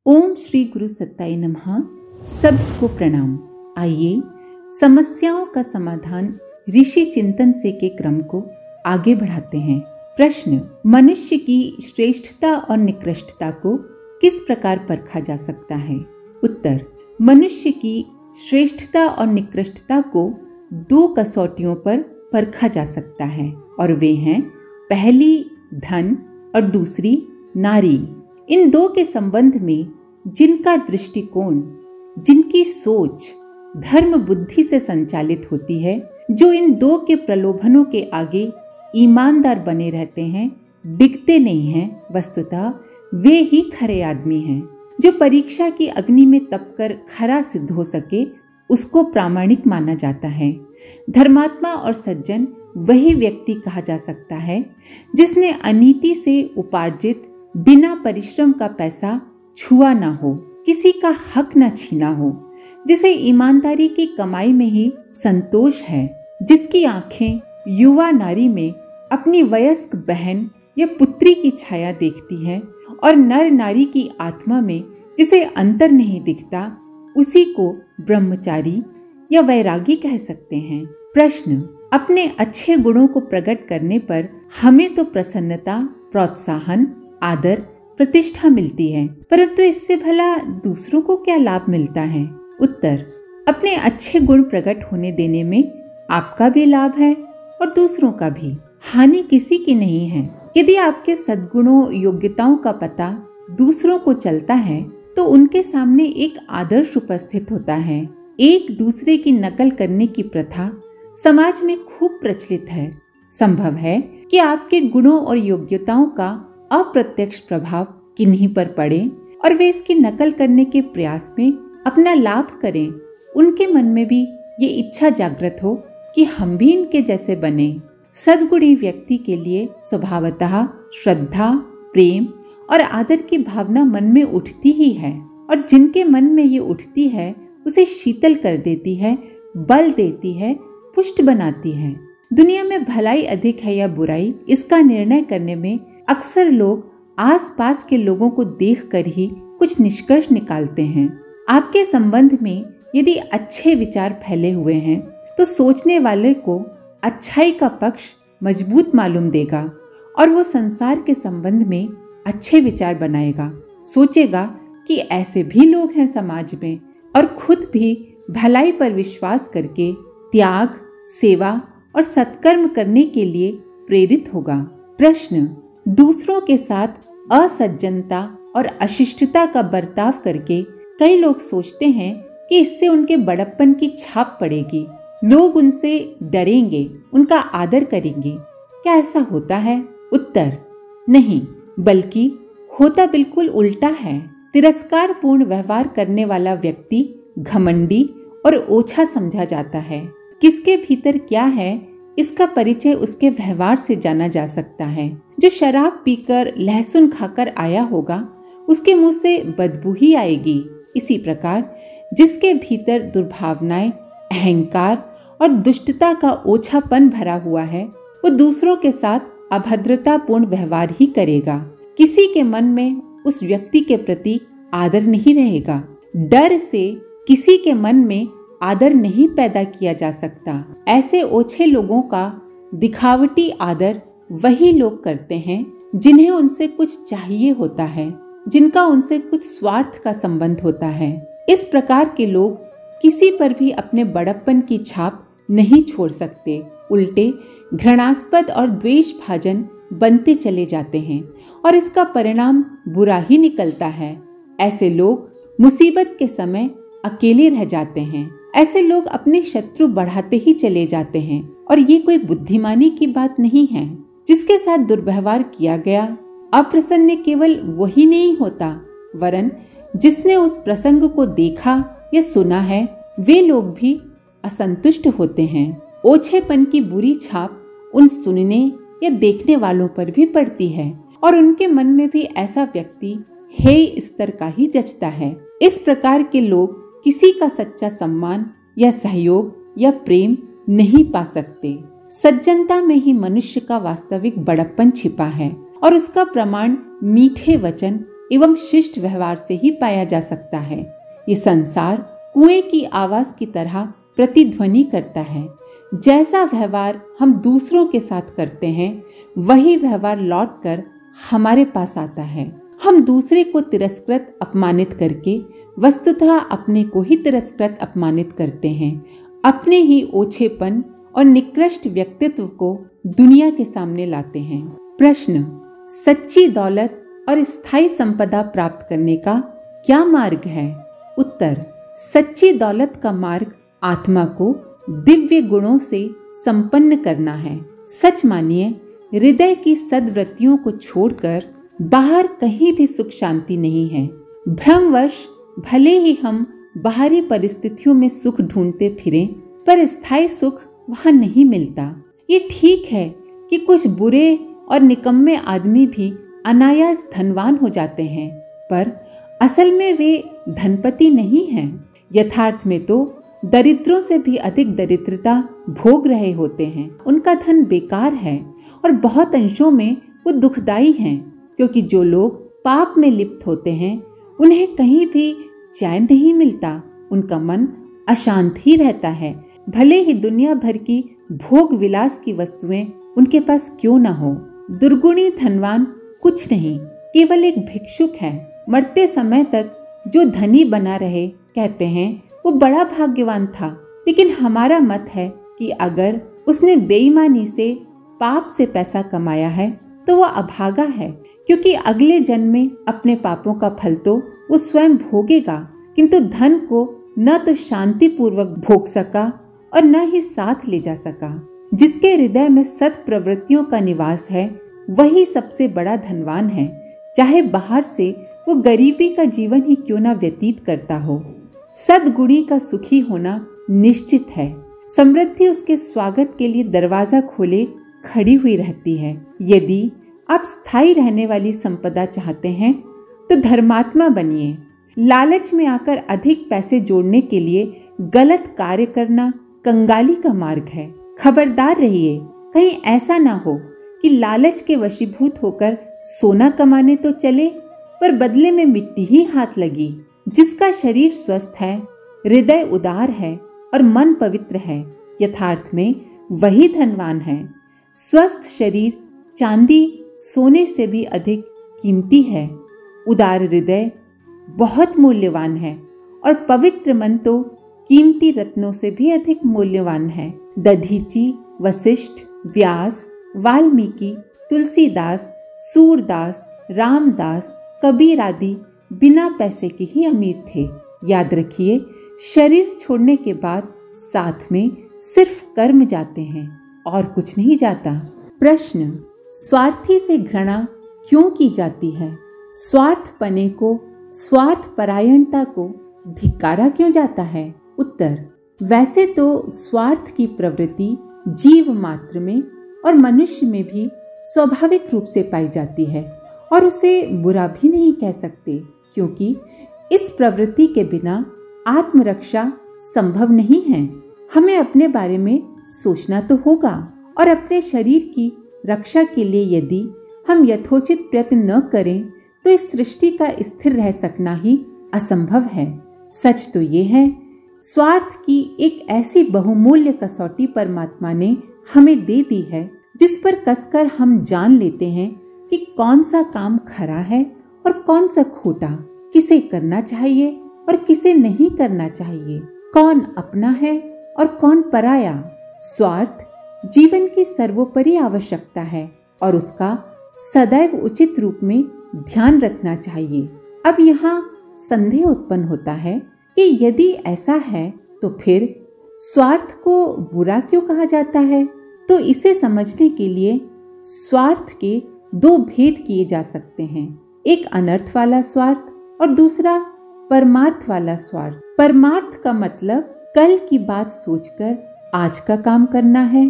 ओम श्री गुरु सत्ताय नमः। सभी को प्रणाम। आइए समस्याओं का समाधान ऋषि चिंतन से के क्रम को आगे बढ़ाते हैं। प्रश्न: मनुष्य की श्रेष्ठता और निकृष्टता को किस प्रकार परखा जा सकता है? उत्तर: मनुष्य की श्रेष्ठता और निकृष्टता को दो कसौटियों पर परखा जा सकता है और वे हैं पहली धन और दूसरी नारी। इन दो के संबंध में जिनका दृष्टिकोण, जिनकी सोच धर्म बुद्धि से संचालित होती है, जो इन दो के प्रलोभनों के आगे ईमानदार बने रहते हैं, डिगते नहीं हैं, वस्तुतः वे ही खरे आदमी हैं। जो परीक्षा की अग्नि में तपकर खरा सिद्ध हो सके, उसको प्रामाणिक माना जाता है। धर्मात्मा और सज्जन वही व्यक्ति कहा जा सकता है जिसने अनीति से उपार्जित बिना परिश्रम का पैसा छुआ ना हो, किसी का हक न छीना हो, जिसे ईमानदारी की कमाई में ही संतोष है, जिसकी आंखें युवा नारी में अपनी वयस्क बहन या पुत्री की छाया देखती है और नर नारी की आत्मा में जिसे अंतर नहीं दिखता, उसी को ब्रह्मचारी या वैरागी कह सकते हैं। प्रश्न: अपने अच्छे गुणों को प्रकट करने पर हमें तो प्रसन्नता, प्रोत्साहन, आदर, प्रतिष्ठा मिलती है, परंतु इससे भला दूसरों को क्या लाभ मिलता है? उत्तर: अपने अच्छे गुण प्रकट होने देने में आपका भी लाभ है और दूसरों का भी। हानि किसी की नहीं है। यदि आपके सद्गुणों, योग्यताओं का पता दूसरों को चलता है तो उनके सामने एक आदर्श उपस्थित होता है। एक दूसरे की नकल करने की प्रथा समाज में खूब प्रचलित है। संभव है कि आपके गुणों और योग्यताओं का अप्रत्यक्ष प्रभाव किन्हीं पर पड़े और वे इसकी नकल करने के प्रयास में अपना लाभ करें। उनके मन में भी ये इच्छा जागृत हो कि हम भी इनके जैसे बने। सद्गुणी व्यक्ति के लिए स्वभावतः श्रद्धा, प्रेम और आदर की भावना मन में उठती ही है, और जिनके मन में ये उठती है उसे शीतल कर देती है, बल देती है, पुष्ट बनाती है। दुनिया में भलाई अधिक है या बुराई, इसका निर्णय करने में अक्सर लोग आसपास के लोगों को देखकर ही कुछ निष्कर्ष निकालते हैं। आपके संबंध में यदि अच्छे विचार फैले हुए हैं तो सोचने वाले को अच्छाई का पक्ष मजबूत मालूम देगा और वो संसार के संबंध में अच्छे विचार बनाएगा। सोचेगा कि ऐसे भी लोग हैं समाज में, और खुद भी भलाई पर विश्वास करके त्याग, सेवा और सत्कर्म करने के लिए प्रेरित होगा। प्रश्न: दूसरों के साथ असज्जनता और अशिष्टता का बर्ताव करके कई लोग सोचते हैं कि इससे उनके बड़प्पन की छाप पड़ेगी, लोग उनसे डरेंगे, उनका आदर करेंगे। क्या ऐसा होता है? उत्तर: नहीं, बल्कि होता बिल्कुल उल्टा है। तिरस्कारपूर्ण व्यवहार करने वाला व्यक्ति घमंडी और ओछा समझा जाता है। किसके भीतर क्या है, इसका परिचय उसके व्यवहार से जाना जा सकता है। जो शराब पीकर, लहसुन खाकर आया होगा, उसके मुंह से बदबू ही आएगी। इसी प्रकार जिसके भीतर दुर्भावनाएं, अहंकार और दुष्टता का ओछापन भरा हुआ है, वो दूसरों के साथ अभद्रतापूर्ण व्यवहार ही करेगा। किसी के मन में उस व्यक्ति के प्रति आदर नहीं रहेगा। डर से किसी के मन में आदर नहीं पैदा किया जा सकता। ऐसे ओछे लोगों का दिखावटी आदर वही लोग करते हैं जिन्हें उनसे कुछ चाहिए होता है, जिनका उनसे कुछ स्वार्थ का संबंध होता है। इस प्रकार के लोग किसी पर भी अपने बड़प्पन की छाप नहीं छोड़ सकते, उल्टे घृणास्पद और द्वेषभाजन बनते चले जाते हैं और इसका परिणाम बुरा ही निकलता है। ऐसे लोग मुसीबत के समय अकेले रह जाते हैं। ऐसे लोग अपने शत्रु बढ़ाते ही चले जाते हैं, और ये कोई बुद्धिमानी की बात नहीं है। जिसके साथ दुर्व्यवहार किया गया, अप्रसन्न केवल वही नहीं होता, वरन जिसने उस प्रसंग को देखा या सुना है, वे लोग भी असंतुष्ट होते हैं। ओछेपन की बुरी छाप उन सुनने या देखने वालों पर भी पड़ती है और उनके मन में भी ऐसा व्यक्ति हेय स्तर का ही जचता है। इस प्रकार के लोग किसी का सच्चा सम्मान या सहयोग या प्रेम नहीं पा सकते। सज्जनता में ही मनुष्य का वास्तविक बड़प्पन छिपा है और उसका प्रमाण मीठे वचन एवं शिष्ट व्यवहार से ही पाया जा सकता है। ये संसार कुएं की आवाज की तरह प्रतिध्वनि करता है। जैसा व्यवहार हम दूसरों के साथ करते हैं, वही व्यवहार लौटकर हमारे पास आता है। हम दूसरे को तिरस्कृत अपमानित करके वस्तुतः अपने को ही तिरस्कृत अपमानित करते हैं। अपने ही ओछेपन और निकृष्ट व्यक्तित्व को दुनिया के सामने लाते हैं। प्रश्न, सच्ची दौलत और स्थायी संपदा प्राप्त करने का क्या मार्ग है? उत्तर, सच्ची दौलत का मार्ग आत्मा को दिव्य गुणों से संपन्न करना है। सच मानिए, हृदय की सद्वृत्तियों को छोड़कर बाहर कहीं भी सुख शांति नहीं है। भ्रमवश भले ही हम बाहरी परिस्थितियों में सुख ढूंढते फिरें, पर स्थायी सुख वहां नहीं मिलता। ये ठीक है कि कुछ बुरे और निकम्मे आदमी भी अनायास धनवान हो जाते हैं, पर असल में वे धनपति नहीं हैं। यथार्थ में तो दरिद्रों से भी अधिक दरिद्रता भोग रहे होते हैं। उनका धन बेकार है और बहुत अंशों में वो दुखदाई हैं, क्योंकि जो लोग पाप में लिप्त होते हैं उन्हें कहीं भी चैन नहीं मिलता। उनका मन अशांत ही रहता है, भले ही दुनिया भर की भोग विलास की वस्तुएं उनके पास क्यों न हो। दुर्गुणी धनवान कुछ नहीं, केवल एक भिक्षुक है। मरते समय तक जो धनी बना रहे, कहते हैं वो बड़ा भाग्यवान था। लेकिन हमारा मत है कि अगर उसने बेईमानी से पाप से पैसा कमाया है तो वो अभागा है, क्योंकि अगले जन्म में अपने पापों का फल तो वो स्वयं भोगेगा, किंतु धन को न तो शांति पूर्वक भोग सका और न ही साथ ले जा सका। जिसके हृदय में सत् प्रवृत्तियों का निवास है, वही सबसे बड़ा धनवान है, चाहे बाहर से वो गरीबी का जीवन ही क्यों न व्यतीत करता हो। सद्गुणी का सुखी होना निश्चित है। समृद्धि उसके स्वागत के लिए दरवाजा खोले खड़ी हुई रहती है। यदि आप स्थायी रहने वाली संपदा चाहते हैं तो धर्मात्मा बनिए। लालच में आकर अधिक पैसे जोड़ने के लिए गलत कार्य करना कंगाली का मार्ग है। खबरदार रहिए, कहीं ऐसा ना हो कि लालच के वशीभूत होकर सोना कमाने तो चले, पर बदले में मिट्टी ही हाथ लगी। जिसका शरीर स्वस्थ है, हृदय उदार है और मन पवित्र है, यथार्थ में वही धनवान है। स्वस्थ शरीर चांदी सोने से भी अधिक कीमती है। उदार हृदय बहुत मूल्यवान है और पवित्र मन तो कीमती रत्नों से भी अधिक मूल्यवान है। दधीची, वशिष्ठ, व्यास, वाल्मीकि, तुलसीदास, सूरदास, रामदास, कबीर आदि बिना पैसे के ही अमीर थे। याद रखिए, शरीर छोड़ने के बाद साथ में सिर्फ कर्म जाते हैं और कुछ नहीं जाता। प्रश्न, स्वार्थी से घृणा क्यों की जाती है? स्वार्थपने को, स्वार्थ परायणता को धिक्कारा क्यों जाता है? उत्तर, वैसे तो स्वार्थ की प्रवृत्ति जीव मात्र में और मनुष्य में भी स्वाभाविक रूप से पाई जाती है और उसे बुरा भी नहीं कह सकते, क्योंकि इस प्रवृत्ति के बिना आत्मरक्षा संभव नहीं है। हमें अपने बारे में सोचना तो होगा और अपने शरीर की रक्षा के लिए यदि हम यथोचित प्रयत्न न करें तो इस सृष्टि का स्थिर रह सकना ही असंभव है। सच तो ये है, स्वार्थ की एक ऐसी बहुमूल्य कसौटी परमात्मा ने हमें दे दी है, जिस पर कसकर हम जान लेते हैं कि कौन सा काम खरा है और कौन सा खोटा, किसे करना चाहिए और किसे नहीं करना चाहिए, कौन अपना है और कौन पराया। स्वार्थ जीवन की सर्वोपरि आवश्यकता है और उसका सदैव उचित रूप में ध्यान रखना चाहिए। अब यहाँ संदेह उत्पन्न होता है कि यदि ऐसा है तो फिर स्वार्थ को बुरा क्यों कहा जाता है? तो इसे समझने के लिए स्वार्थ के दो भेद किए जा सकते हैं, एक अनर्थ वाला स्वार्थ और दूसरा परमार्थ वाला स्वार्थ। परमार्थ का मतलब कल की बात सोचकर आज का काम करना है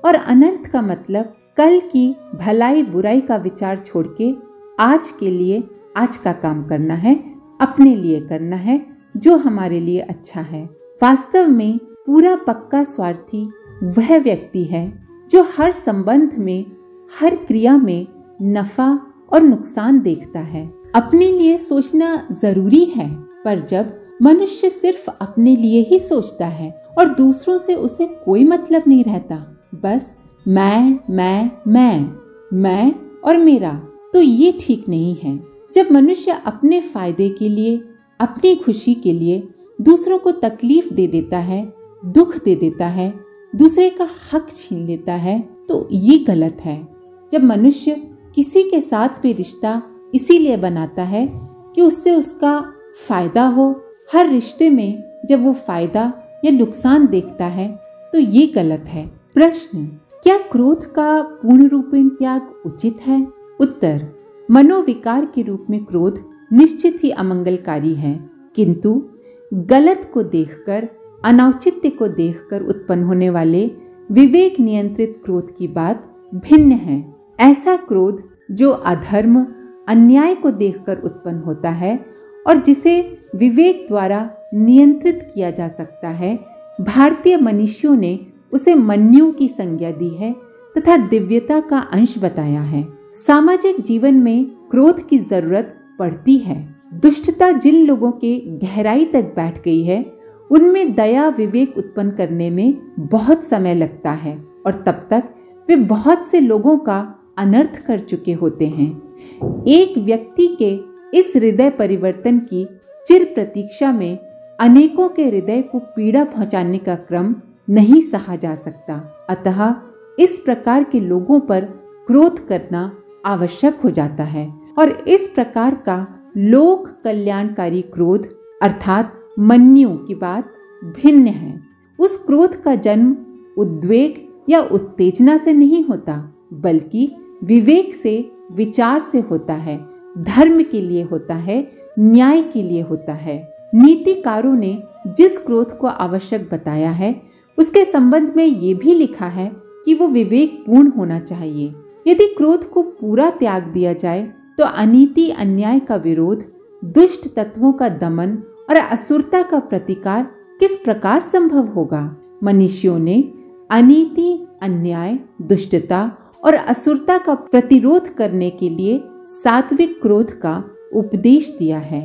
और अनर्थ का मतलब कल की भलाई बुराई का विचार छोड़ के आज के लिए आज का काम करना है, अपने लिए करना है जो हमारे लिए अच्छा है। वास्तव में पूरा पक्का स्वार्थी वह व्यक्ति है जो हर संबंध में, हर क्रिया में नफा और नुकसान देखता है। अपने लिए सोचना जरूरी है, पर जब मनुष्य सिर्फ अपने लिए ही सोचता है और दूसरों से उसे कोई मतलब नहीं रहता, बस मैं और मेरा, तो ये ठीक नहीं है। जब मनुष्य अपने फायदे के लिए, अपनी खुशी के लिए दूसरों को तकलीफ दे देता है, दुख दे देता है, दूसरे का हक छीन लेता है, तो ये गलत है। जब मनुष्य किसी के साथ भी रिश्ता इसीलिए बनाता है कि उससे उसका फायदा हो, हर रिश्ते में जब वो फायदा या नुकसान देखता है तो ये गलत है। प्रश्न, क्या क्रोध का पूर्ण रूपेण त्याग उचित है? उत्तर, मनोविकार के रूप में क्रोध निश्चित ही अमंगलकारी है, किंतु गलत को देखकर, अनौचित्य को देखकर उत्पन्न होने वाले विवेक नियंत्रित क्रोध की बात भिन्न है। ऐसा क्रोध जो अधर्म, अन्याय को देखकर उत्पन्न होता है और जिसे विवेक द्वारा नियंत्रित किया जा सकता है, भारतीय मनीषियों ने उसे मन्यु की संज्ञा दी है तथा दिव्यता का अंश बताया है। सामाजिक जीवन में क्रोध की जरूरत पड़ती है। दुष्टता जिन लोगों के गहराई तक बैठ गई है, उनमें दया विवेक उत्पन्न करने में बहुत समय लगता है और तब तक वे बहुत से लोगों का अनर्थ कर चुके होते हैं। एक व्यक्ति के इस हृदय परिवर्तन की चिर प्रतीक्षा में अनेकों के हृदय को पीड़ा पहुंचाने का क्रम नहीं सहा जा सकता। अतः इस प्रकार के लोगों पर क्रोध करना आवश्यक हो जाता है और इस प्रकार का लोक कल्याणकारी क्रोध अर्थात मन्यु की बात भिन्न है। उस क्रोध का जन्म उद्वेग या उत्तेजना से नहीं होता, बल्कि विवेक से, विचार से होता है, धर्म के लिए होता है, न्याय के लिए होता है। नीतिकारों ने जिस क्रोध को आवश्यक बताया है, उसके संबंध में ये भी लिखा है कि वो विवेक पूर्ण होना चाहिए। यदि क्रोध को पूरा त्याग दिया जाए तो अनीति अन्याय का विरोध, दुष्ट तत्वों का दमन और असुरता का प्रतिकार किस प्रकार संभव होगा? मनीषियों ने अनीति, अन्याय, दुष्टता और असुरता का प्रतिरोध करने के लिए सात्विक क्रोध का उपदेश दिया है।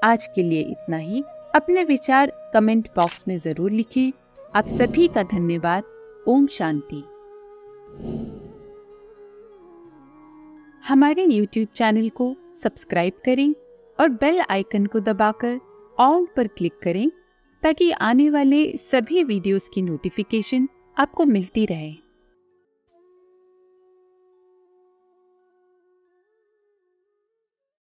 आज के लिए इतना ही। अपने विचार कमेंट बॉक्स में जरूर लिखें। आप सभी का धन्यवाद। ओम शांति। हमारे YouTube चैनल को सब्सक्राइब करें और बेल आइकन को दबाकर ऑल पर क्लिक करें ताकि आने वाले सभी वीडियोस की नोटिफिकेशन आपको मिलती रहे।